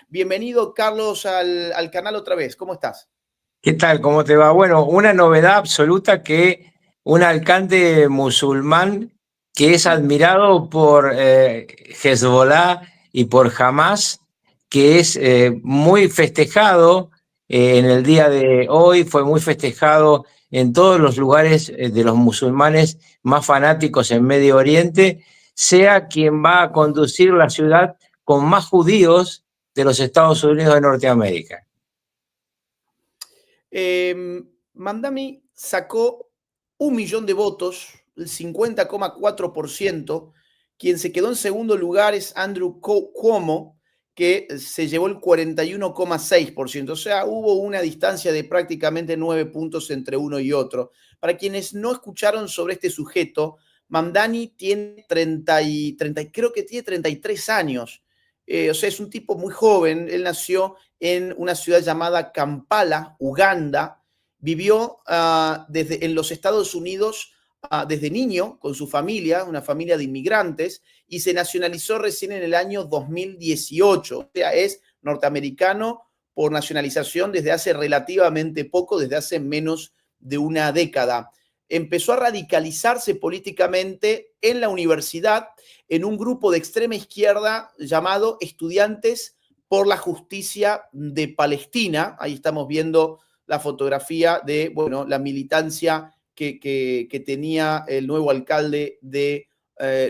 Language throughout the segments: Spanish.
Bienvenido, Carlos, al canal otra vez. ¿Cómo estás? ¿Qué tal? ¿Cómo te va? Bueno, una novedad absoluta que un alcalde musulmán que es admirado por Hezbollah y por Hamas, que es muy festejado en el día de hoy, fue muy festejado en todos los lugares de los musulmanes más fanáticos en Medio Oriente, sea quien va a conducir la ciudad con más judíos de los Estados Unidos de Norteamérica. Mandami sacó 1 millón de votos, el 50,4%. Quien se quedó en segundo lugar es Andrew Cuomo, que se llevó el 41,6%. O sea, hubo una distancia de prácticamente 9 puntos entre uno y otro. Para quienes no escucharon sobre este sujeto, Mamdani tiene 30, creo que tiene 33 años. O sea, es un tipo muy joven. Él nació en una ciudad llamada Kampala, Uganda. Vivió en los Estados Unidos desde niño con su familia, una familia de inmigrantes, y se nacionalizó recién en el año 2018. O sea, es norteamericano por nacionalización desde hace relativamente poco, desde hace menos de una década. Empezó a radicalizarse políticamente en la universidad, en un grupo de extrema izquierda llamado Estudiantes por la Justicia de Palestina. Ahí estamos viendo la fotografía de, bueno, la militancia que tenía el nuevo alcalde de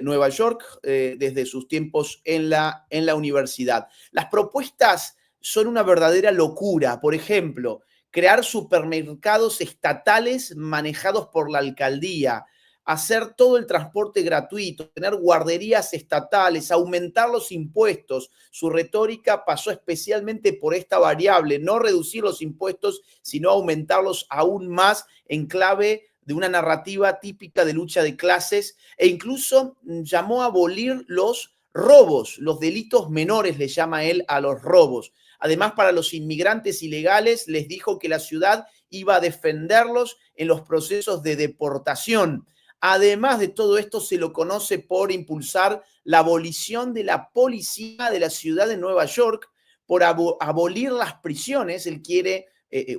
Nueva York desde sus tiempos en la universidad. Las propuestas son una verdadera locura. Por ejemplo, crear supermercados estatales manejados por la alcaldía, hacer todo el transporte gratuito, tener guarderías estatales, aumentar los impuestos. Su retórica pasó especialmente por esta variable, no reducir los impuestos, sino aumentarlos aún más en clave de una narrativa típica de lucha de clases, e incluso llamó a abolir los robos, los delitos menores, le llama él a los robos. Además, para los inmigrantes ilegales les dijo que la ciudad iba a defenderlos en los procesos de deportación. Además de todo esto, se lo conoce por impulsar la abolición de la policía de la ciudad de Nueva York, por abolir las prisiones. Él quiere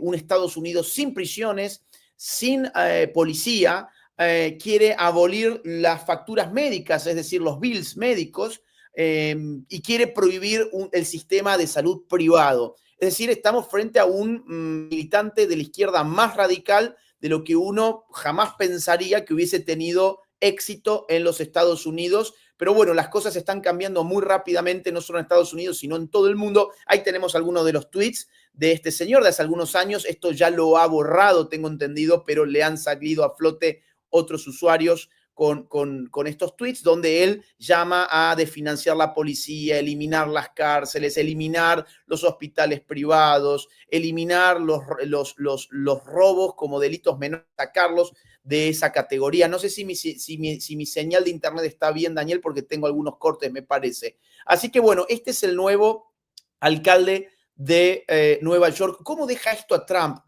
un Estados Unidos sin prisiones, sin policía. Quiere abolir las facturas médicas, es decir, los bills médicos, y quiere prohibir el sistema de salud privado. Es decir, estamos frente a un militante de la izquierda más radical de lo que uno jamás pensaría que hubiese tenido éxito en los Estados Unidos. Pero bueno, las cosas están cambiando muy rápidamente, no solo en Estados Unidos, sino en todo el mundo. Ahí tenemos algunos de los tweets de este señor de hace algunos años. Esto ya lo ha borrado, tengo entendido, pero le han salido a flote otros usuarios con estos tweets, donde él llama a desfinanciar la policía, eliminar las cárceles, eliminar los hospitales privados, eliminar los robos como delitos menores, sacarlos de esa categoría. No sé si mi señal de internet está bien, Daniel, porque tengo algunos cortes, me parece. Así que bueno, este es el nuevo alcalde de Nueva York. ¿Cómo deja esto a Trump,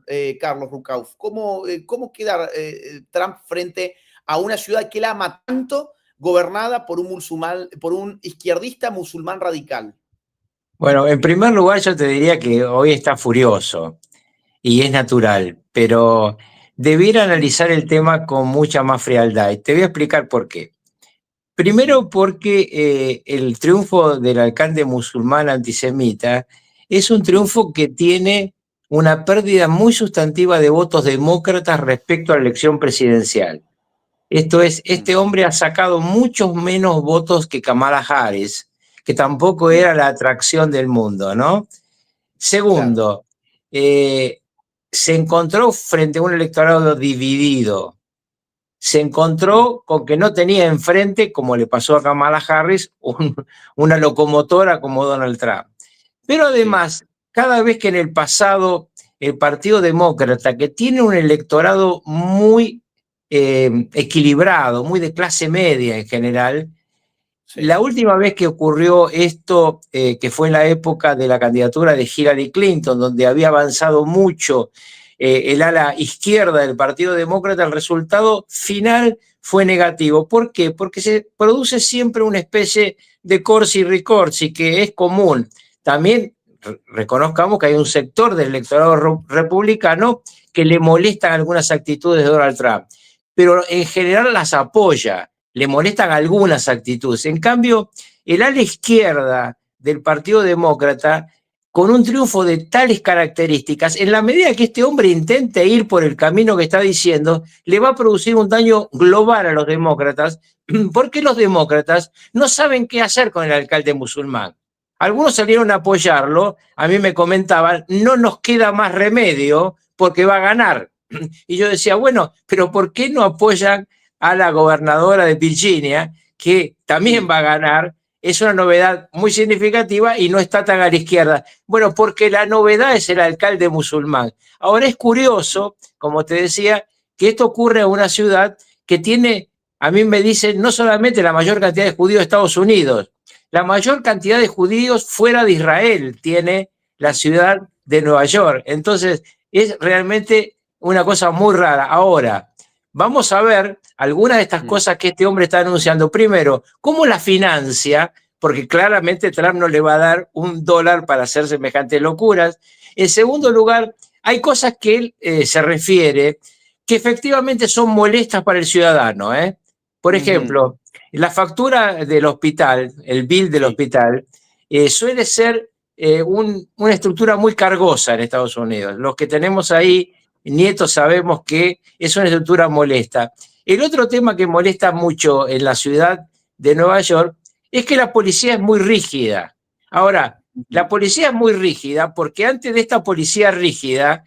Carlos Rucauf? ¿Cómo queda Trump frente a una ciudad que él ama tanto, gobernada por un izquierdista musulmán radical? Bueno, en primer lugar yo te diría que hoy está furioso y es natural, pero debiera analizar el tema con mucha más frialdad y te voy a explicar por qué. Primero porque el triunfo del alcalde musulmán antisemita es un triunfo que tiene una pérdida muy sustantiva de votos demócratas respecto a la elección presidencial. Esto es, este hombre ha sacado muchos menos votos que Kamala Harris, que tampoco era la atracción del mundo, ¿no? Segundo, se encontró frente a un electorado dividido. Se encontró con que no tenía enfrente, como le pasó a Kamala Harris, una locomotora como Donald Trump. Pero además, cada vez que en el pasado el Partido Demócrata, que tiene un electorado muy equilibrado, muy de clase media en general, la última vez que ocurrió esto, que fue en la época de la candidatura de Hillary Clinton, donde había avanzado mucho el ala izquierda del Partido Demócrata, el resultado final fue negativo. ¿Por qué? Porque se produce siempre una especie de corsi ricorsi que es común. También reconozcamos que hay un sector del electorado republicano que le molestan algunas actitudes de Donald Trump, pero en general las apoya, le molestan algunas actitudes. En cambio, el ala izquierda del Partido Demócrata, con un triunfo de tales características, en la medida que este hombre intente ir por el camino que está diciendo, le va a producir un daño global a los demócratas, porque los demócratas no saben qué hacer con el alcalde musulmán. Algunos salieron a apoyarlo, a mí me comentaban, no nos queda más remedio porque va a ganar. Y yo decía, bueno, pero ¿por qué no apoyan a la gobernadora de Virginia, que también va a ganar? Es una novedad muy significativa y no está tan a la izquierda. Bueno, porque la novedad es el alcalde musulmán. Ahora es curioso, como te decía, que esto ocurre en una ciudad que tiene, a mí me dicen, no solamente la mayor cantidad de judíos de Estados Unidos, la mayor cantidad de judíos fuera de Israel tiene la ciudad de Nueva York. Entonces, es realmente una cosa muy rara. Ahora, vamos a ver algunas de estas cosas que este hombre está anunciando. Primero, ¿cómo la financia? Porque claramente Trump no le va a dar $1 para hacer semejantes locuras. En segundo lugar, hay cosas que él se refiere que efectivamente son molestas para el ciudadano. Por ejemplo, la factura del hospital, el bill del hospital, suele ser una estructura muy cargosa en Estados Unidos. Los que tenemos ahí nietos sabemos que es una estructura molesta. El otro tema que molesta mucho en la ciudad de Nueva York es que la policía es muy rígida. Ahora, la policía es muy rígida porque antes de esta policía rígida,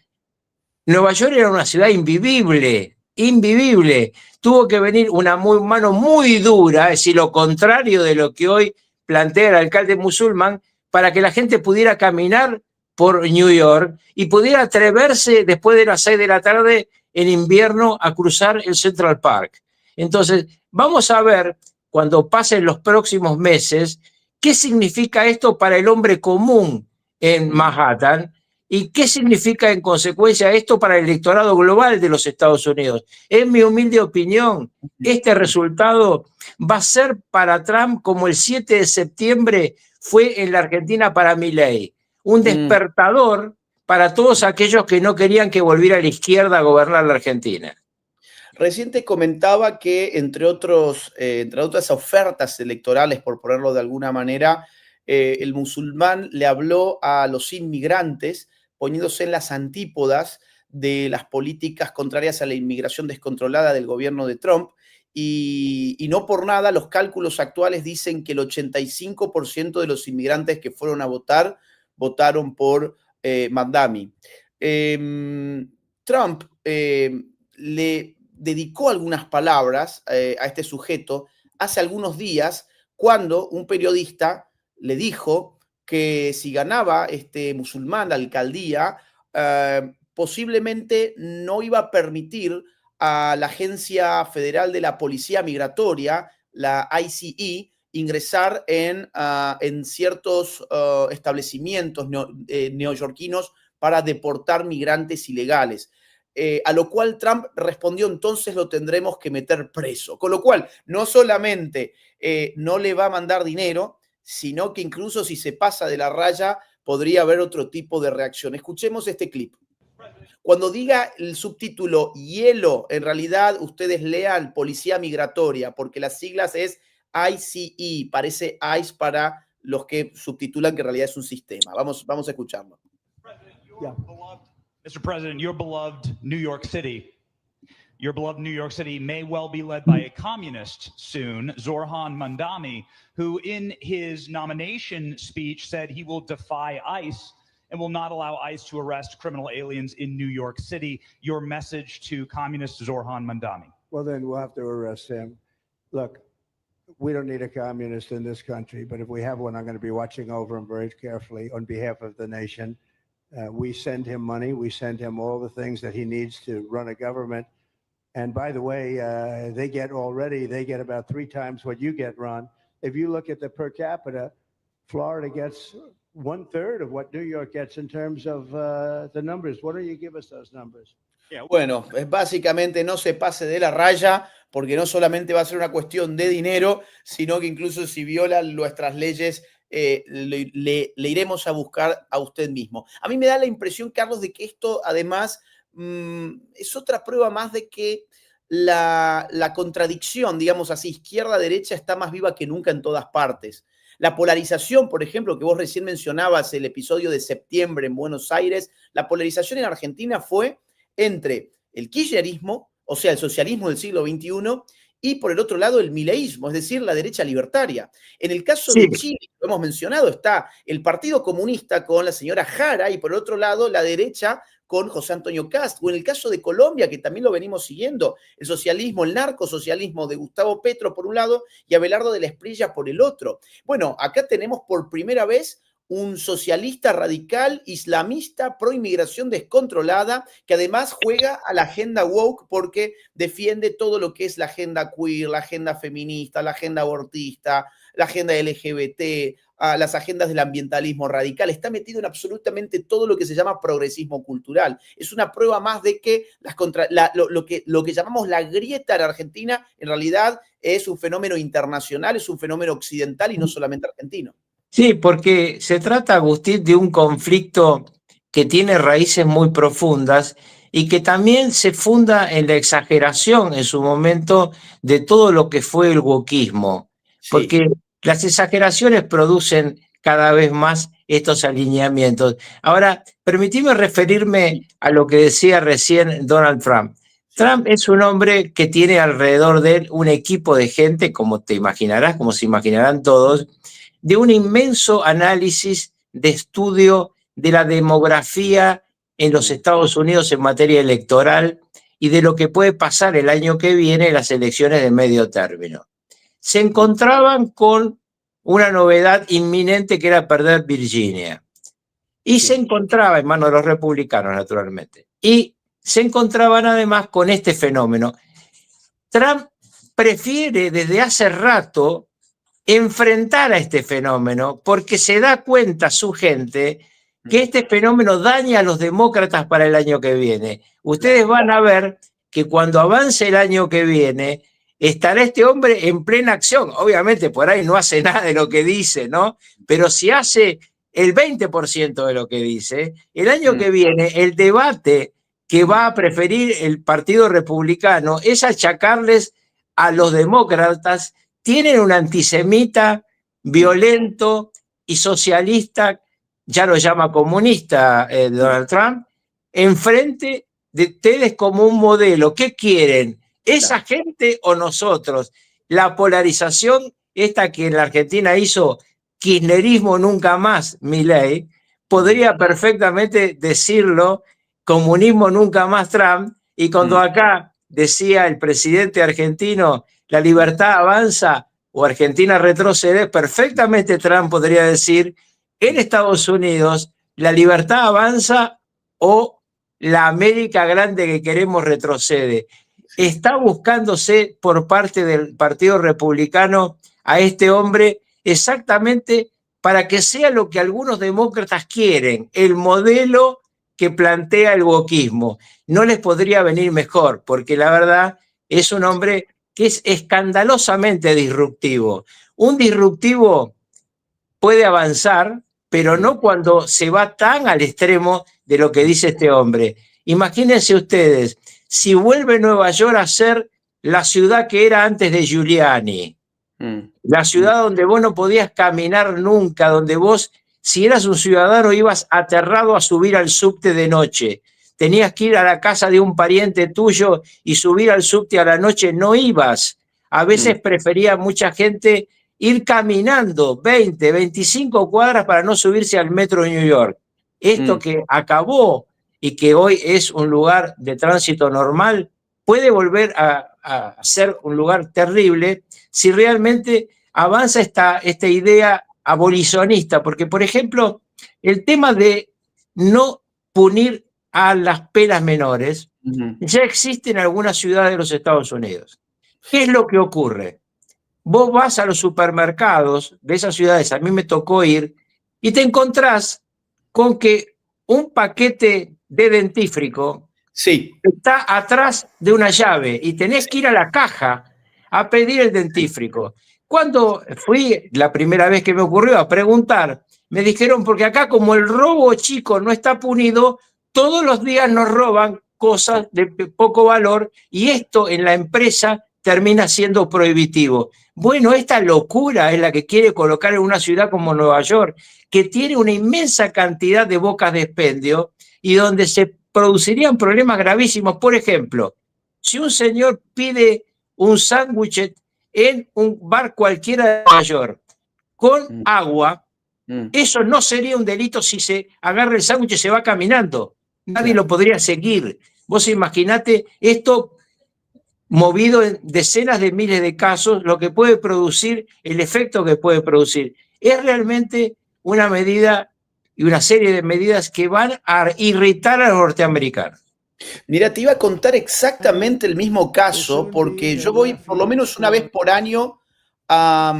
Nueva York era una ciudad invivible, invivible. Tuvo que venir una mano muy dura, es decir, lo contrario de lo que hoy plantea el alcalde musulmán, para que la gente pudiera caminar por New York y pudiera atreverse después de las 6 de la tarde en invierno a cruzar el Central Park. Entonces, vamos a ver, cuando pasen los próximos meses, qué significa esto para el hombre común en Manhattan y qué significa en consecuencia esto para el electorado global de los Estados Unidos. En mi humilde opinión, este resultado va a ser para Trump como el 7 de septiembre fue en la Argentina para Milei, un despertador para todos aquellos que no querían que volviera a la izquierda a gobernar la Argentina. Recién te comentaba que, entre otras ofertas electorales, por ponerlo de alguna manera, el musulmán le habló a los inmigrantes poniéndose en las antípodas de las políticas contrarias a la inmigración descontrolada del gobierno de Trump. Y no por nada, los cálculos actuales dicen que el 85% de los inmigrantes que fueron a votar votaron por Mandami. Trump le dedicó algunas palabras a este sujeto hace algunos días cuando un periodista le dijo que si ganaba este musulmán la alcaldía, posiblemente no iba a permitir a la Agencia Federal de la Policía Migratoria, la ICE, ingresar en ciertos establecimientos neoyorquinos para deportar migrantes ilegales. A lo cual Trump respondió, entonces lo tendremos que meter preso. Con lo cual, no solamente no le va a mandar dinero, sino que incluso si se pasa de la raya, podría haber otro tipo de reacción. Escuchemos este clip. Cuando diga el subtítulo hielo, en realidad ustedes lean policía migratoria, porque las siglas es ICE, parece ICE para los que subtitulan que en realidad es un sistema. Vamos a escucharlo. Yeah. Mr. President, your beloved New York City may well be led by a communist soon, Zoran Mandami, who in his nomination speech said he will defy ICE and will not allow ICE to arrest criminal aliens in New York City. Your message to communist Zoran Mandami? Well, then we'll have to arrest him. Look, we don't need a communist in this country, but if we have one, I'm going to be watching over him very carefully on behalf of the nation. We send him money. We send him all the things that he needs to run a government. And by the way, they get about 3 times what you get, Ron. If you look at the per capita, Florida gets 1/3 of what New York gets in terms of the numbers. Why don't you give us those numbers? Bueno, básicamente no se pase de la raya, porque no solamente va a ser una cuestión de dinero, sino que incluso si violan nuestras leyes le iremos a buscar a usted mismo. A mí me da la impresión, Carlos, de que esto además es otra prueba más de que la contradicción, digamos así, izquierda-derecha está más viva que nunca en todas partes. La polarización, por ejemplo, que vos recién mencionabas, el episodio de septiembre en Buenos Aires, la polarización en Argentina fue entre el kirchnerismo, o sea, el socialismo del siglo XXI, y por el otro lado el mileísmo, es decir, la derecha libertaria. En el caso de Chile, lo hemos mencionado, está el Partido Comunista con la señora Jara y por el otro lado la derecha con José Antonio Kast, o en el caso de Colombia, que también lo venimos siguiendo, el socialismo, el narcosocialismo de Gustavo Petro por un lado y Abelardo de la Espriella por el otro. Bueno, acá tenemos por primera vez un socialista radical, islamista, pro inmigración descontrolada, que además juega a la agenda woke porque defiende todo lo que es la agenda queer, la agenda feminista, la agenda abortista, la agenda LGBT, las agendas del ambientalismo radical. Está metido en absolutamente todo lo que se llama progresismo cultural. Es una prueba más de que lo que llamamos la grieta en Argentina en realidad es un fenómeno internacional, es un fenómeno occidental y no solamente argentino. Sí, porque se trata, Agustín, de un conflicto que tiene raíces muy profundas y que también se funda en la exageración en su momento de todo lo que fue el wokismo, porque las exageraciones producen cada vez más estos alineamientos. Ahora, permitime referirme a lo que decía recién Donald Trump. Trump es un hombre que tiene alrededor de él un equipo de gente, como te imaginarás, como se imaginarán todos, de un inmenso análisis de estudio de la demografía en los Estados Unidos en materia electoral y de lo que puede pasar el año que viene en las elecciones de medio término. Se encontraban con una novedad inminente que era perder Virginia. Y se encontraba en manos de los republicanos, naturalmente. Y se encontraban además con este fenómeno. Trump prefiere desde hace rato enfrentar a este fenómeno porque se da cuenta su gente que este fenómeno daña a los demócratas para el año que viene. Ustedes van a ver que cuando avance el año que viene estará este hombre en plena acción. Obviamente por ahí no hace nada de lo que dice, ¿no? Pero si hace el 20% de lo que dice, el año que viene el debate que va a preferir el Partido Republicano es achacarles a los demócratas. Tienen un antisemita violento y socialista, ya lo llama comunista Donald Trump, enfrente de ustedes como un modelo. ¿Qué quieren? ¿Esa gente o nosotros? La polarización, esta que en la Argentina hizo kirchnerismo nunca más, Milei, podría perfectamente decirlo, comunismo nunca más Trump, y cuando acá decía el presidente argentino, la libertad avanza o Argentina retrocede, perfectamente Trump podría decir, en Estados Unidos, la libertad avanza o la América grande que queremos retrocede. Está buscándose por parte del Partido Republicano a este hombre exactamente para que sea lo que algunos demócratas quieren, el modelo que plantea el wokismo. No les podría venir mejor, porque la verdad es un hombre que es escandalosamente disruptivo. Un disruptivo puede avanzar, pero no cuando se va tan al extremo de lo que dice este hombre. Imagínense ustedes, si vuelve Nueva York a ser la ciudad que era antes de Giuliani, la ciudad donde vos no podías caminar nunca, donde vos, si eras un ciudadano, ibas aterrado a subir al subte de noche. Tenías que ir a la casa de un pariente tuyo y subir al subte a la noche, no ibas. A veces prefería mucha gente ir caminando 20, 25 cuadras para no subirse al metro de New York. Esto que acabó y que hoy es un lugar de tránsito normal, puede volver a ser un lugar terrible si realmente avanza esta idea abolicionista. Porque, por ejemplo, el tema de no punir a las penas menores ya existe en algunas ciudades de los Estados Unidos. ¿Qué es lo que ocurre? Vos vas a los supermercados de esas ciudades, a mí me tocó ir, y te encontrás con que un paquete de dentífrico está atrás de una llave y tenés que ir a la caja a pedir el dentífrico. Cuando fui la primera vez que me ocurrió a preguntar, me dijeron, porque acá como el robo chico no está punido, todos los días nos roban cosas de poco valor y esto en la empresa termina siendo prohibitivo. Bueno, esta locura es la que quiere colocar en una ciudad como Nueva York, que tiene una inmensa cantidad de bocas de expendio y donde se producirían problemas gravísimos. Por ejemplo, si un señor pide un sándwich en un bar cualquiera de Nueva York con agua, eso no sería un delito si se agarra el sándwich y se va caminando. Nadie lo podría seguir. Vos imaginate esto movido en decenas de miles de casos, lo que puede producir, el efecto que puede producir. Es realmente una medida y una serie de medidas que van a irritar a los norteamericanos. Mira, te iba a contar exactamente el mismo caso, porque yo voy por lo menos una vez por año a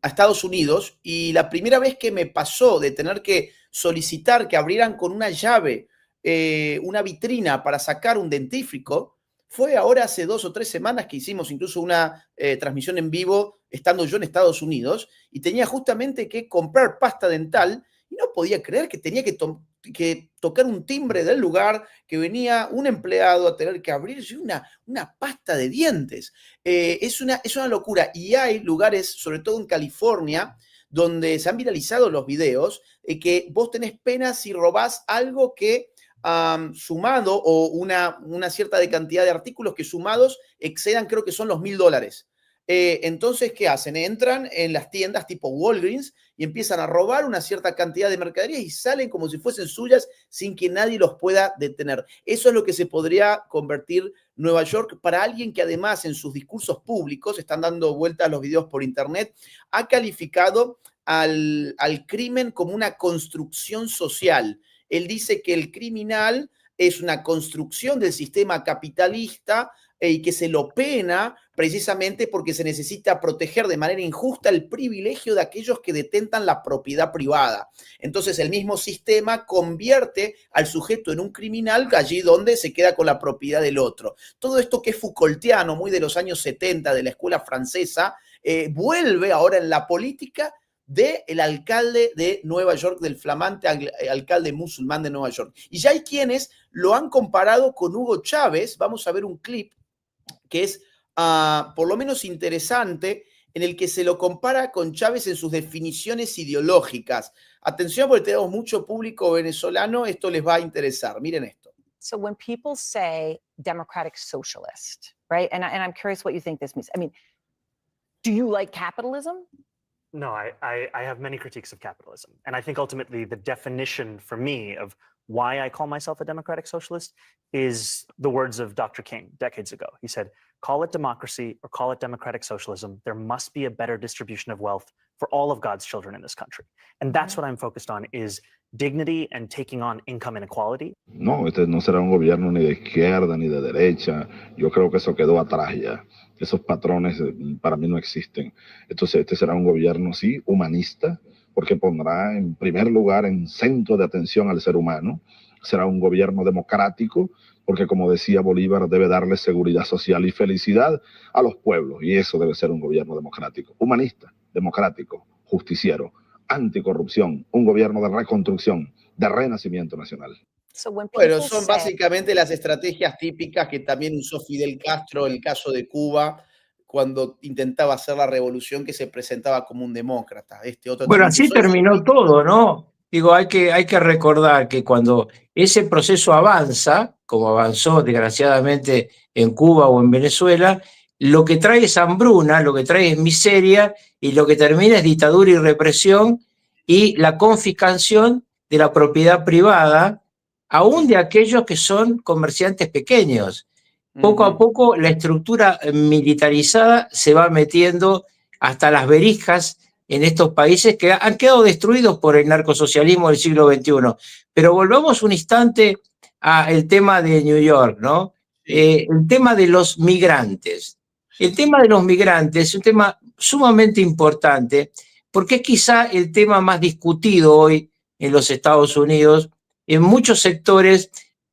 Estados Unidos, y la primera vez que me pasó de tener que solicitar que abrieran con una llave una vitrina para sacar un dentífrico, fue ahora hace 2 o 3 semanas que hicimos incluso una transmisión en vivo estando yo en Estados Unidos, y tenía justamente que comprar pasta dental y no podía creer que tenía que tocar un timbre del lugar, que venía un empleado a tener que abrirse una pasta de dientes. Es una locura, y hay lugares, sobre todo en California, donde se han viralizado los videos, que vos tenés pena si robás algo que sumado, o una cierta de cantidad de artículos que sumados excedan, creo que son los $1.000. Entonces, ¿qué hacen? Entran en las tiendas tipo Walgreens y empiezan a robar una cierta cantidad de mercaderías y salen como si fuesen suyas sin que nadie los pueda detener. Eso es lo que se podría convertir Nueva York para alguien que además en sus discursos públicos, están dando vueltas los videos por internet, ha calificado al crimen como una construcción social. Él dice que el criminal es una construcción del sistema capitalista y que se lo pena precisamente porque se necesita proteger de manera injusta el privilegio de aquellos que detentan la propiedad privada. Entonces el mismo sistema convierte al sujeto en un criminal allí donde se queda con la propiedad del otro. Todo esto que es Foucaultiano, muy de los años 70 de la escuela francesa, vuelve ahora en la política del alcalde de Nueva York, del flamante alcalde musulmán de Nueva York. Y ya hay quienes lo han comparado con Hugo Chávez. Vamos a ver un clip que es por lo menos interesante, en el que se lo compara con Chávez en sus definiciones ideológicas. Atención, porque tenemos mucho público venezolano, esto les va a interesar. Miren esto. So when people say democratic socialist, right? And I'm curious what you think this means. I mean, do you like capitalism? No, I have many critiques of capitalism. And I think ultimately the definition for me of why I call myself a democratic socialist is the words of Dr. King decades ago. He said, call it democracy or call it democratic socialism. There must be a better distribution of wealth for all of God's children in this country. And that's what I'm focused on, is dignity and taking on income inequality. No, este no será un gobierno ni de izquierda ni de derecha. Yo creo que eso quedó atrás ya. Esos patrones para mí no existen. Entonces este será un gobierno, sí, humanista, porque pondrá en primer lugar, en centro de atención al ser humano. Será un gobierno democrático, porque como decía Bolívar, debe darle seguridad social y felicidad a los pueblos, y eso debe ser un gobierno democrático, humanista, democrático, justiciero, anticorrupción, un gobierno de reconstrucción, de renacimiento nacional. Bueno, son básicamente las estrategias típicas que también usó Fidel Castro en el caso de Cuba, cuando intentaba hacer la revolución, que se presentaba como un demócrata. Bueno, así terminó todo, ¿no? Digo, hay que recordar que cuando ese proceso avanza, como avanzó desgraciadamente en Cuba o en Venezuela, lo que trae es hambruna, lo que trae es miseria, y lo que termina es dictadura y represión y la confiscación de la propiedad privada, aún de aquellos que son comerciantes pequeños. Poco a poco la estructura militarizada se va metiendo hasta las verijas en estos países que han quedado destruidos por el narcosocialismo del siglo XXI. Pero volvamos un instante al tema de New York, ¿no? El tema de los migrantes. El tema de los migrantes es un tema sumamente importante, porque es quizá el tema más discutido hoy en los Estados Unidos, en muchos sectores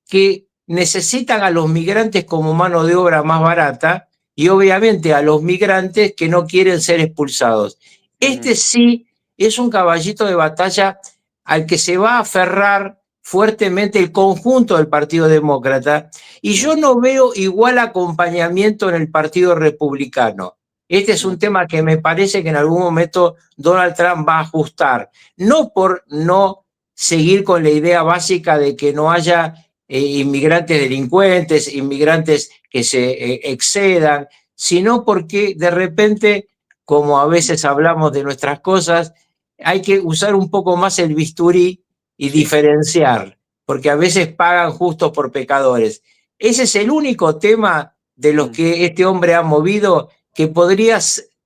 que necesitan a los migrantes como mano de obra más barata y obviamente a los migrantes que no quieren ser expulsados. Este sí es un caballito de batalla al que se va a aferrar fuertemente el conjunto del Partido Demócrata, y yo no veo igual acompañamiento en el Partido Republicano. Este es un tema que me parece que en algún momento Donald Trump va a ajustar, no por no seguir con la idea básica de que no haya inmigrantes delincuentes, inmigrantes que se excedan, sino porque de repente, como a veces hablamos de nuestras cosas, hay que usar un poco más el bisturí y diferenciar, porque a veces pagan justos por pecadores. Ese es el único tema de los que este hombre ha movido que podría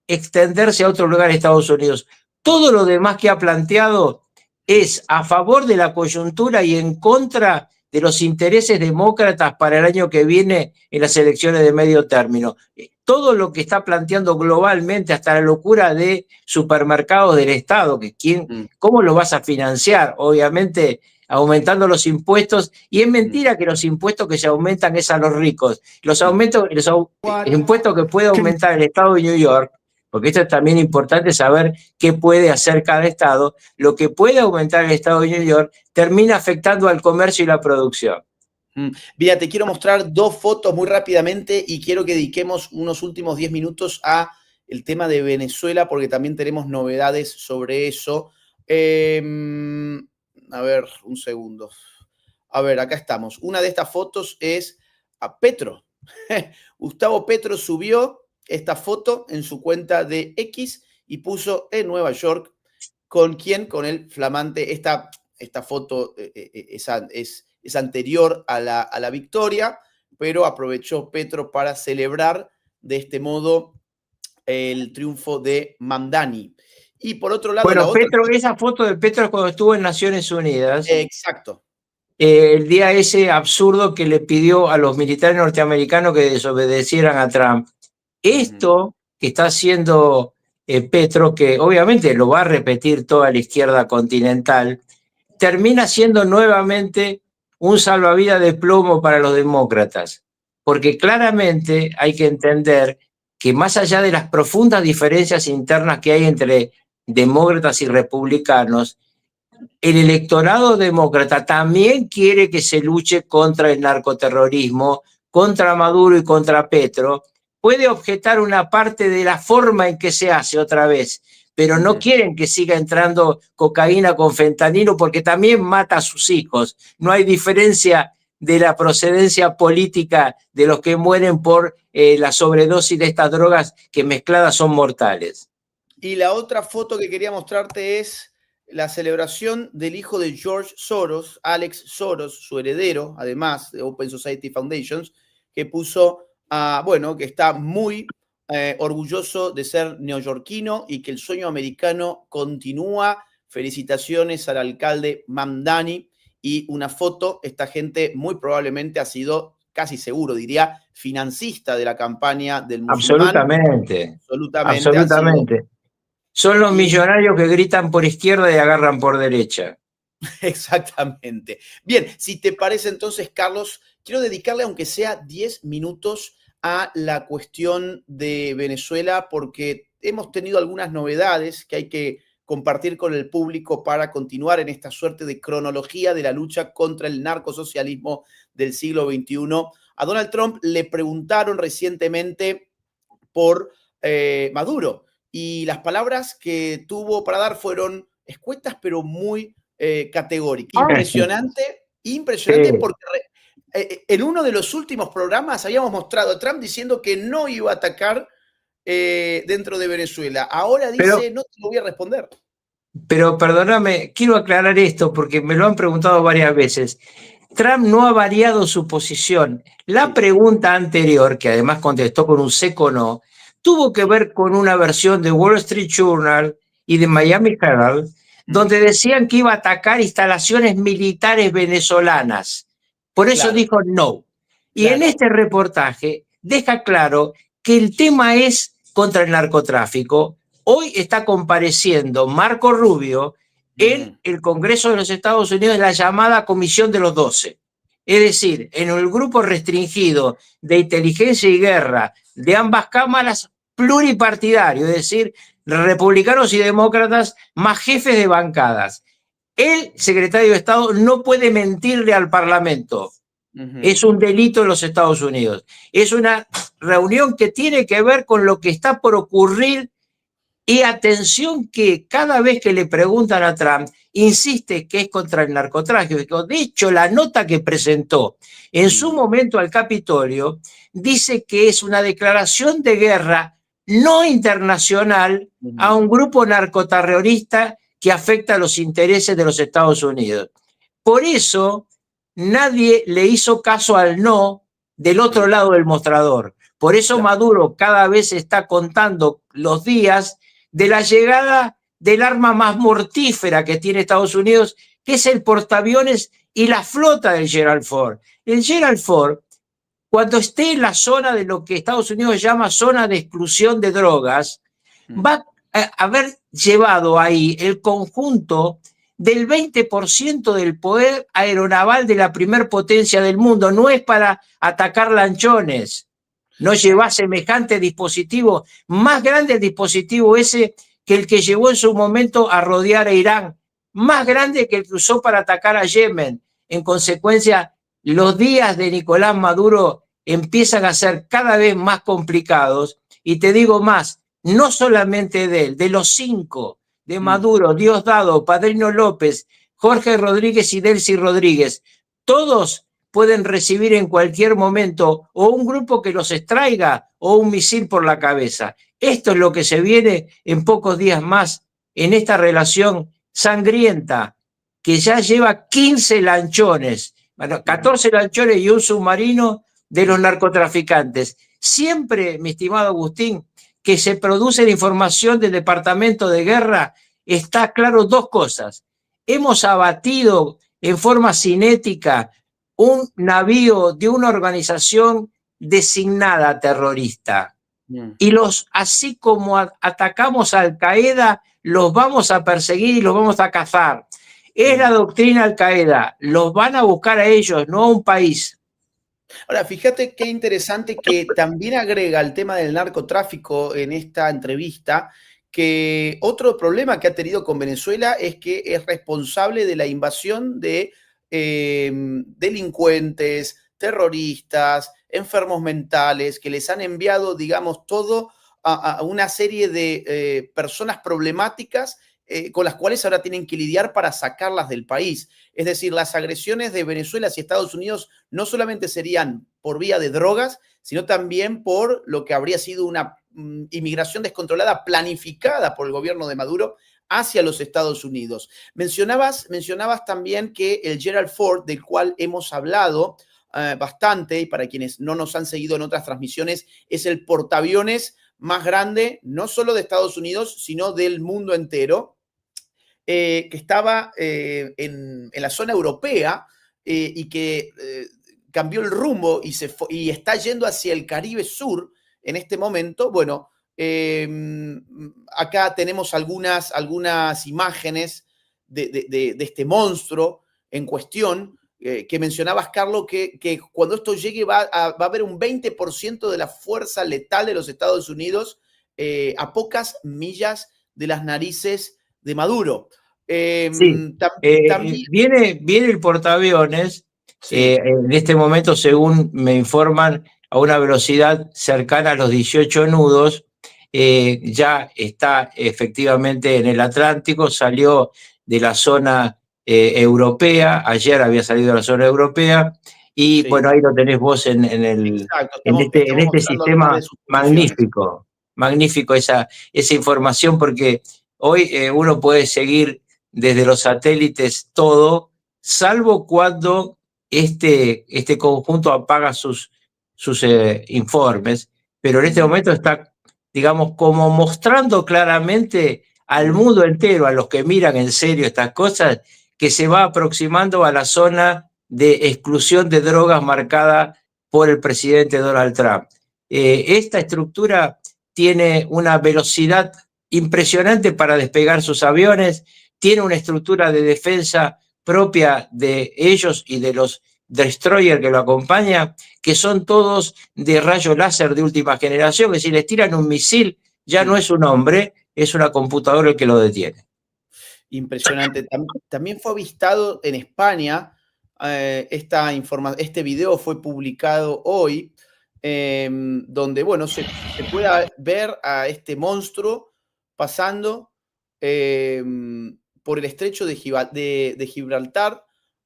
extenderse a otro lugar de Estados Unidos. Todo lo demás que ha planteado es a favor de la coyuntura y en contra de los intereses demócratas para el año que viene en las elecciones de medio término. Todo lo que está planteando globalmente, hasta la locura de supermercados del Estado, que ¿cómo lo vas a financiar? Obviamente aumentando los impuestos, y es mentira que los impuestos que se aumentan es a los ricos. El impuesto que puede aumentar el Estado de New York, porque esto es también importante saber qué puede hacer cada estado, lo que puede aumentar el Estado de New York termina afectando al comercio y la producción. Mira, te quiero mostrar dos fotos muy rápidamente y quiero que dediquemos unos últimos 10 minutos a el tema de Venezuela, porque también tenemos novedades sobre eso. A ver, un segundo. A ver, acá estamos. Una de estas fotos es a Petro. Gustavo Petro subió esta foto en su cuenta de X y puso en Nueva York. ¿Con quién? Con el flamante. Esta foto es anterior a la victoria, pero aprovechó Petro para celebrar de este modo el triunfo de Mamdani. Y por otro lado... Bueno, Petro, esa foto de Petro cuando estuvo en Naciones Unidas. Exacto. El día ese absurdo que le pidió a los militares norteamericanos que desobedecieran a Trump. Esto que está haciendo Petro, que obviamente lo va a repetir toda la izquierda continental, termina siendo nuevamente un salvavidas de plomo para los demócratas, porque claramente hay que entender que más allá de las profundas diferencias internas que hay entre demócratas y republicanos, el electorado demócrata también quiere que se luche contra el narcoterrorismo, contra Maduro y contra Petro. Puede objetar una parte de la forma en que se hace otra vez, pero no quieren que siga entrando cocaína con fentanilo porque también mata a sus hijos. No hay diferencia de la procedencia política de los que mueren por la sobredosis de estas drogas que mezcladas son mortales. Y la otra foto que quería mostrarte es la celebración del hijo de George Soros, Alex Soros, su heredero, además de Open Society Foundations, que puso, bueno, que está muy orgulloso de ser neoyorquino y que el sueño americano continúa. Felicitaciones al alcalde Mamdani. Y una foto, esta gente muy probablemente ha sido, casi seguro, diría, financista de la campaña del musulmán. Absolutamente. Absolutamente. Absolutamente. Son los millonarios que gritan por izquierda y agarran por derecha. Exactamente. Bien, si te parece entonces, Carlos, quiero dedicarle aunque sea 10 minutos a la cuestión de Venezuela, porque hemos tenido algunas novedades que hay que compartir con el público para continuar en esta suerte de cronología de la lucha contra el narcosocialismo del siglo XXI. A Donald Trump le preguntaron recientemente por Maduro, y las palabras que tuvo para dar fueron escuetas, pero muy categóricas. Impresionante, impresionante, sí. Porque en uno de los últimos programas habíamos mostrado a Trump diciendo que no iba a atacar dentro de Venezuela. Ahora dice, no te lo voy a responder. Pero perdóname, quiero aclarar esto porque me lo han preguntado varias veces. Trump no ha variado su posición. La pregunta anterior, que además contestó con un seco no, tuvo que ver con una versión de Wall Street Journal y de Miami Herald, donde decían que iba a atacar instalaciones militares venezolanas. Por eso dijo no. Y en este reportaje deja claro que el tema es contra el narcotráfico. Hoy está compareciendo Marco Rubio en el Congreso de los Estados Unidos en la llamada Comisión de los 12. Es decir, en el grupo restringido de inteligencia y guerra de ambas cámaras, pluripartidario, es decir, republicanos y demócratas más jefes de bancadas. El secretario de Estado no puede mentirle al Parlamento. Es un delito en los Estados Unidos. Es una reunión que tiene que ver con lo que está por ocurrir. Y atención que cada vez que le preguntan a Trump, insiste que es contra el narcotráfico. De hecho, la nota que presentó en su momento al Capitolio dice que es una declaración de guerra no internacional a un grupo narcoterrorista que afecta a los intereses de los Estados Unidos. Por eso, nadie le hizo caso al no del otro lado del mostrador. Por eso Maduro cada vez está contando los días de la llegada del arma más mortífera que tiene Estados Unidos, que es el portaaviones y la flota del Gerald Ford. El Gerald Ford, cuando esté en la zona de lo que Estados Unidos llama zona de exclusión de drogas, va a haber llevado ahí el conjunto del 20% del poder aeronaval de la primer potencia del mundo. No es para atacar lanchones. No lleva semejante dispositivo, más grande el dispositivo ese que el que llevó en su momento a rodear a Irán, más grande que el que usó para atacar a Yemen. En consecuencia, los días de Nicolás Maduro empiezan a ser cada vez más complicados, y te digo más, no solamente de él, de los 5, de Maduro, Diosdado, Padrino López, Jorge Rodríguez y Delcy Rodríguez, todos pueden recibir en cualquier momento o un grupo que los extraiga o un misil por la cabeza. Esto es lo que se viene en pocos días más en esta relación sangrienta que ya lleva 15 lanchones, bueno, 14 lanchones y un submarino de los narcotraficantes. Siempre, mi estimado Agustín, que se produce la información del Departamento de Guerra, está claro dos cosas. Hemos abatido en forma cinética un navío de una organización designada terrorista. Y así como atacamos a Al-Qaeda, los vamos a perseguir y los vamos a cazar. Es la doctrina Al-Qaeda, los van a buscar a ellos, no a un país. Ahora, fíjate qué interesante que también agrega el tema del narcotráfico en esta entrevista, que otro problema que ha tenido con Venezuela es que es responsable de la invasión de delincuentes, terroristas, enfermos mentales, que les han enviado, digamos, todo a una serie de personas problemáticas con las cuales ahora tienen que lidiar para sacarlas del país. Es decir, las agresiones de Venezuela hacia Estados Unidos no solamente serían por vía de drogas, sino también por lo que habría sido una inmigración descontrolada planificada por el gobierno de Maduro hacia los Estados Unidos. Mencionabas también que el Gerald Ford, del cual hemos hablado bastante, y para quienes no nos han seguido en otras transmisiones, es el portaaviones más grande, no solo de Estados Unidos, sino del mundo entero, que estaba en la zona europea y que cambió el rumbo y está yendo hacia el Caribe Sur en este momento. Bueno, acá tenemos algunas imágenes de este monstruo en cuestión que mencionabas, Carlos, que cuando esto llegue va a haber un 20% de la fuerza letal de los Estados Unidos a pocas millas de las narices de Maduro. Sí, viene el portaaviones, Sí. en este momento, según me informan, a una velocidad cercana a los 18 nudos, ya está efectivamente en el Atlántico, salió de la zona europea, ayer había salido de la zona europea, y Sí. bueno, ahí lo tenés vos en Exacto, este sistema algunas de sus posiciones. magnífico esa información, porque hoy uno puede seguir desde los satélites todo, salvo cuando este conjunto apaga sus informes, pero en este momento está, digamos, como mostrando claramente al mundo entero, a los que miran en serio estas cosas, que se va aproximando a la zona de exclusión de drogas marcada por el presidente Donald Trump. Esta estructura tiene una velocidad impresionante para despegar sus aviones, tiene una estructura de defensa propia de ellos y de los destroyer que lo acompaña, que son todos de rayo láser de última generación, que si les tiran un misil ya no es un hombre, es una computadora el que lo detiene. Impresionante. También fue avistado en España. Este video fue publicado hoy, donde, bueno, se puede ver a este monstruo pasando por el estrecho de Gibraltar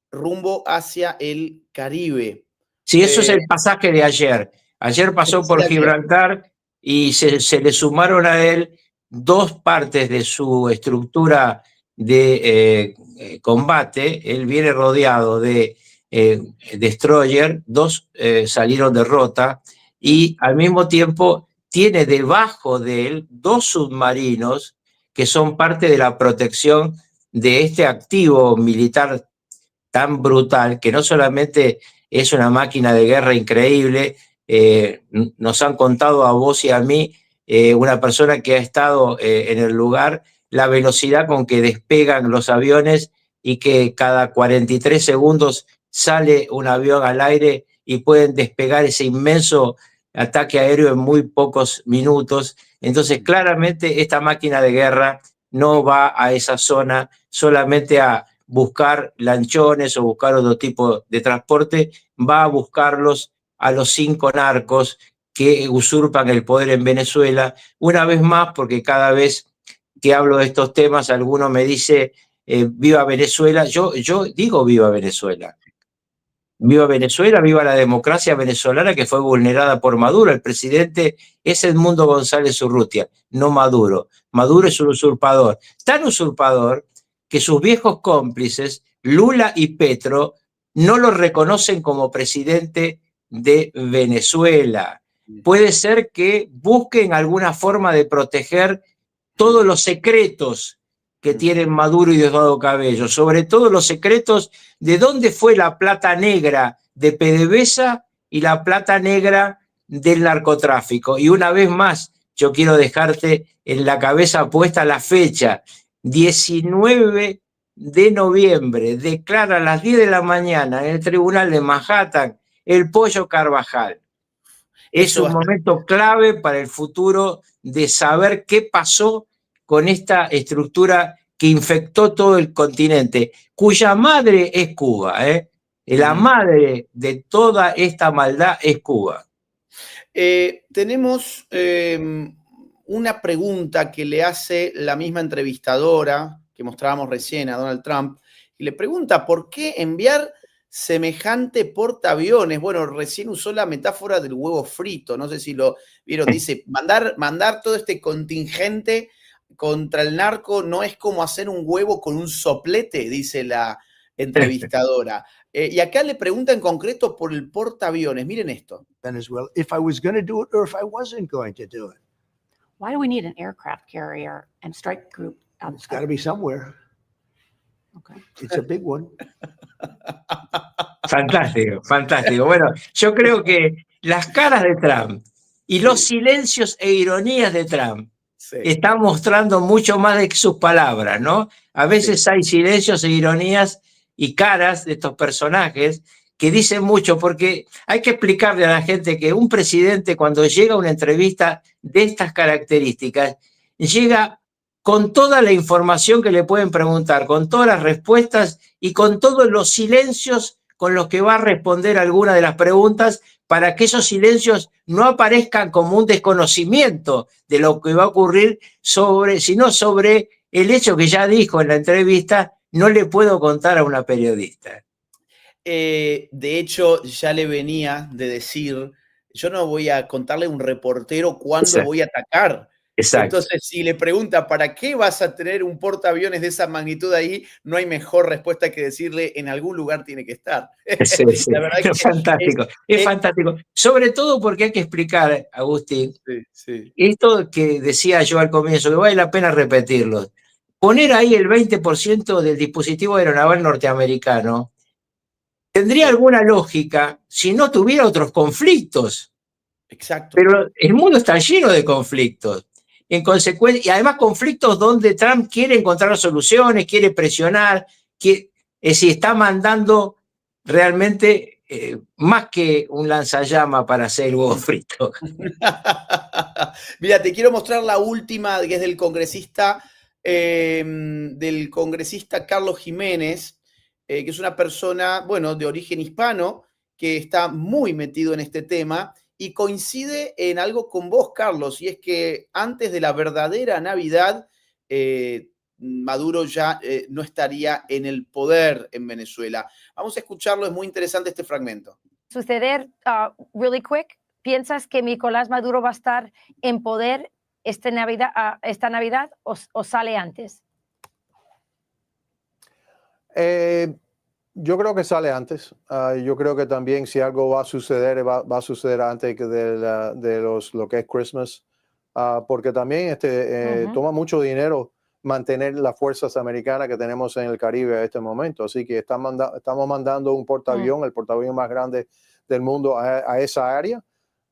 rumbo hacia el Caribe. Sí, eso es el pasaje de ayer. Ayer pasó por Gibraltar y se le sumaron a él dos partes de su estructura de combate. Él viene rodeado de destroyer, dos salieron de rota y al mismo tiempo tiene debajo de él dos submarinos que son parte de la protección de este activo militar tan brutal, que no solamente es una máquina de guerra increíble, nos han contado a vos y a mí, una persona que ha estado en el lugar, la velocidad con que despegan los aviones y que cada 43 segundos sale un avión al aire y pueden despegar ese inmenso ataque aéreo en muy pocos minutos. Entonces, claramente esta máquina de guerra no va a esa zona solamente a buscar lanchones o buscar otro tipo de transporte, va a buscarlos a los 5 narcos que usurpan el poder en Venezuela. Una vez más, porque cada vez que hablo de estos temas, alguno me dice viva Venezuela. Yo digo viva Venezuela. Viva Venezuela, viva la democracia venezolana que fue vulnerada por Maduro. El presidente es Edmundo González Urrutia, no Maduro. Maduro es un usurpador, tan usurpador que sus viejos cómplices, Lula y Petro, no lo reconocen como presidente de Venezuela. Puede ser que busquen alguna forma de proteger todos los secretos que tienen Maduro y Diosdado Cabello, sobre todo los secretos de dónde fue la plata negra de PDVSA y la plata negra del narcotráfico. Y una vez más, yo quiero dejarte en la cabeza puesta la fecha, 19 de noviembre, declara a las 10 de la mañana en el tribunal de Manhattan el Pollo Carvajal. Es un momento clave para el futuro de saber qué pasó con esta estructura que infectó todo el continente, cuya madre es Cuba. La madre de toda esta maldad es Cuba. Tenemos una pregunta que le hace la misma entrevistadora que mostrábamos recién a Donald Trump, y le pregunta por qué enviar semejante portaaviones. Bueno, recién usó la metáfora del huevo frito, no sé si lo vieron, dice, mandar todo este contingente contra el narco no es como hacer un huevo con un soplete, dice la entrevistadora. Y acá le pregunta en concreto por el portaaviones. Miren esto. Venezuela, if I was going to do it or if I wasn't going to do it. Why do we need an aircraft carrier and strike group? It's got to be somewhere. Okay. It's a big one. Fantástico, fantástico. Bueno, yo creo que las caras de Trump y los silencios e ironías de Trump están mostrando mucho más de sus palabras, ¿no? A veces hay silencios e ironías y caras de estos personajes que dicen mucho, porque hay que explicarle a la gente que un presidente, cuando llega a una entrevista de estas características, llega con toda la información que le pueden preguntar, con todas las respuestas y con todos los silencios con los que va a responder alguna de las preguntas, para que esos silencios no aparezcan como un desconocimiento de lo que va a ocurrir, sino sobre el hecho que ya dijo en la entrevista: no le puedo contar a una periodista. De hecho, ya le venía de decir, yo no voy a contarle a un reportero cuándo voy a atacar. Exacto. Entonces, si le pregunta, ¿para qué vas a tener un portaaviones de esa magnitud ahí? No hay mejor respuesta que decirle, en algún lugar tiene que estar. Sí, sí. La verdad es fantástico, es fantástico. Sobre todo porque hay que explicar, Agustín, esto que decía yo al comienzo, que vale la pena repetirlo. Poner ahí el 20% del dispositivo aeronaval norteamericano tendría alguna lógica si no tuviera otros conflictos. Exacto. Pero el mundo está lleno de conflictos. En consecuencia, y además conflictos donde Trump quiere encontrar soluciones, quiere presionar, es decir, está mandando realmente más que un lanzallama para hacer huevo frito. Mira, te quiero mostrar la última, que es del congresista Carlos Jiménez, que es una persona, bueno, de origen hispano, que está muy metido en este tema y coincide en algo con vos, Carlos, y es que antes de la verdadera Navidad, Maduro ya no estaría en el poder en Venezuela. Vamos a escucharlo, es muy interesante este fragmento. Suceder, really quick, ¿piensas que Nicolás Maduro va a estar en poder esta Navidad o sale antes? Yo creo que sale antes. Yo creo que también si algo va a suceder, va a suceder antes de lo que es Christmas, porque también toma mucho dinero mantener las fuerzas americanas que tenemos en el Caribe a este momento. Así que estamos mandando un portaavión, el portaavión más grande del mundo a esa área.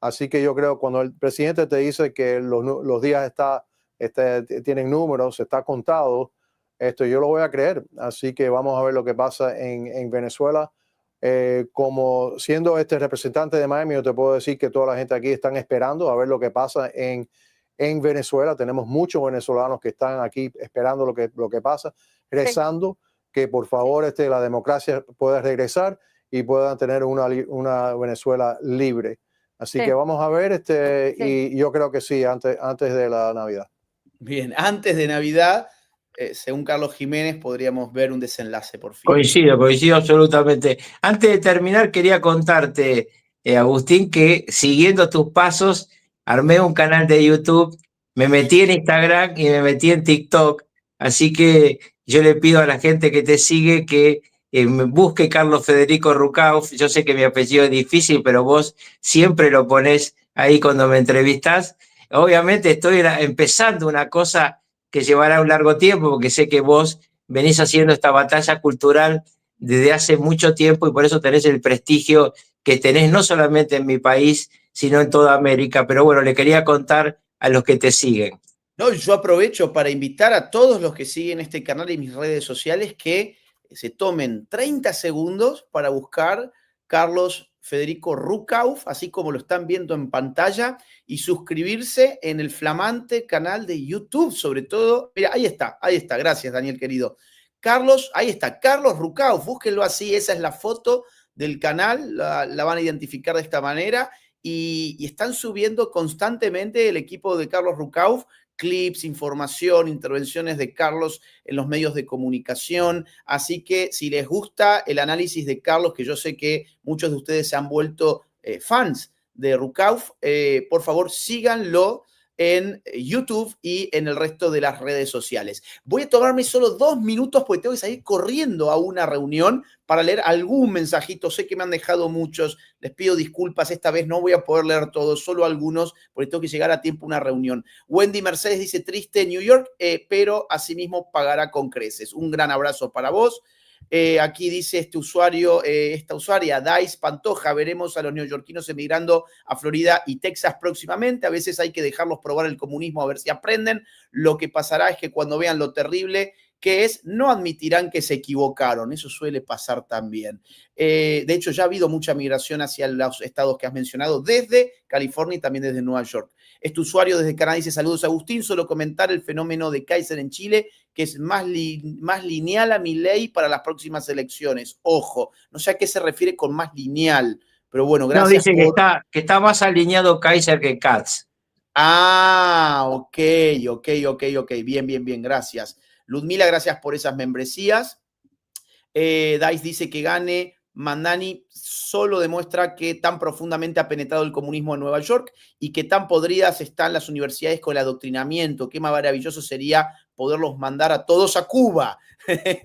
Así que yo creo cuando el presidente te dice que los días tienen números, está contado, yo lo voy a creer. Así que vamos a ver lo que pasa en Venezuela. Como siendo representante de Miami, yo te puedo decir que toda la gente aquí están esperando a ver lo que pasa en Venezuela. Tenemos muchos venezolanos que están aquí esperando lo que pasa, rezando que por favor la democracia pueda regresar y puedan tener una Venezuela libre. Así que vamos a ver, y yo creo que sí, antes de la Navidad. Bien, antes de Navidad, según Carlos Jiménez, podríamos ver un desenlace por fin. Coincido absolutamente. Antes de terminar, quería contarte, Agustín, que siguiendo tus pasos, armé un canal de YouTube, me metí en Instagram y me metí en TikTok. Así que yo le pido a la gente que te sigue que me busque Carlos Federico Rucauf. Yo sé que mi apellido es difícil, pero vos siempre lo ponés ahí cuando me entrevistás. Obviamente estoy empezando una cosa que llevará un largo tiempo, porque sé que vos venís haciendo esta batalla cultural desde hace mucho tiempo y por eso tenés el prestigio que tenés no solamente en mi país, sino en toda América. Pero bueno, le quería contar a los que te siguen. No, yo aprovecho para invitar a todos los que siguen este canal y mis redes sociales que se tomen 30 segundos para buscar Carlos Federico Rucauf, así como lo están viendo en pantalla, y suscribirse en el flamante canal de YouTube, sobre todo. Mira, ahí está, gracias Daniel querido. Carlos, ahí está, Carlos Rucauf, búsquenlo así, esa es la foto del canal, la van a identificar de esta manera, y están subiendo constantemente el equipo de Carlos Rucauf, clips, información, intervenciones de Carlos en los medios de comunicación. Así que si les gusta el análisis de Carlos, que yo sé que muchos de ustedes se han vuelto fans de Rucauf, por favor síganlo en YouTube y en el resto de las redes sociales. Voy a tomarme solo 2 minutos porque tengo que salir corriendo a una reunión para leer algún mensajito. Sé que me han dejado muchos, les pido disculpas, esta vez no voy a poder leer todos, solo algunos, porque tengo que llegar a tiempo a una reunión. Wendy Mercedes dice, triste New York, pero asimismo pagará con creces. Un gran abrazo para vos. Aquí dice esta usuaria, Dice Pantoja, veremos a los neoyorquinos emigrando a Florida y Texas próximamente. A veces hay que dejarlos probar el comunismo a ver si aprenden. Lo que pasará es que cuando vean lo terrible que es, no admitirán que se equivocaron. Eso suele pasar también. De hecho, ya ha habido mucha migración hacia los estados que has mencionado, desde California y también desde Nueva York. Este usuario desde Canadá dice, saludos Agustín, solo comentar el fenómeno de Kaiser en Chile, que es más lineal a Milei para las próximas elecciones. Ojo, no sé a qué se refiere con más lineal, pero bueno, gracias. No, dice que está más alineado Kaiser que Katz. Ah, ok, bien, gracias. Ludmila, gracias por esas membresías. Dice dice que gane Mandani solo demuestra que tan profundamente ha penetrado el comunismo en Nueva York y que tan podridas están las universidades con el adoctrinamiento. Qué maravilloso sería poderlos mandar a todos a Cuba.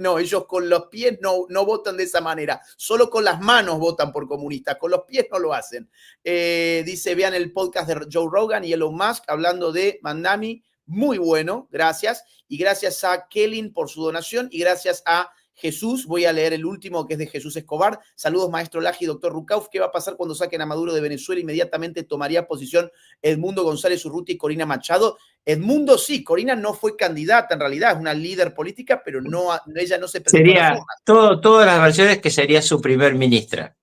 No, ellos con los pies no votan de esa manera. Solo con las manos votan por comunistas. Con los pies no lo hacen. Dice, vean el podcast de Joe Rogan y Elon Musk hablando de Mandani. Muy bueno, gracias. Y gracias a Kellyn por su donación y gracias a Jesús. Voy a leer el último, que es de Jesús Escobar. Saludos, maestro Laji, doctor Rucauf. ¿Qué va a pasar cuando saquen a Maduro de Venezuela? Inmediatamente tomaría posición Edmundo González Urrutia y Corina Machado. Edmundo sí, Corina no fue candidata, en realidad es una líder política, pero ella no se presentó. Sería todas las versiones que sería su primer ministra.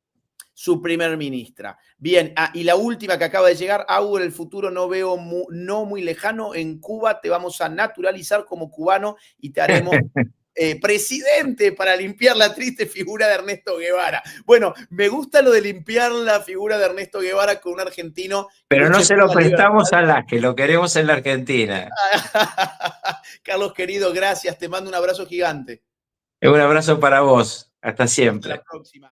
su primer ministra. Bien, y la última que acaba de llegar, en el futuro no veo no muy lejano, en Cuba te vamos a naturalizar como cubano y te haremos presidente para limpiar la triste figura de Ernesto Guevara. Bueno, me gusta lo de limpiar la figura de Ernesto Guevara con un argentino. Pero no se lo prestamos a a que lo queremos en la Argentina. Carlos, querido, gracias. Te mando un abrazo gigante. Un abrazo para vos. Hasta siempre. Hasta la próxima.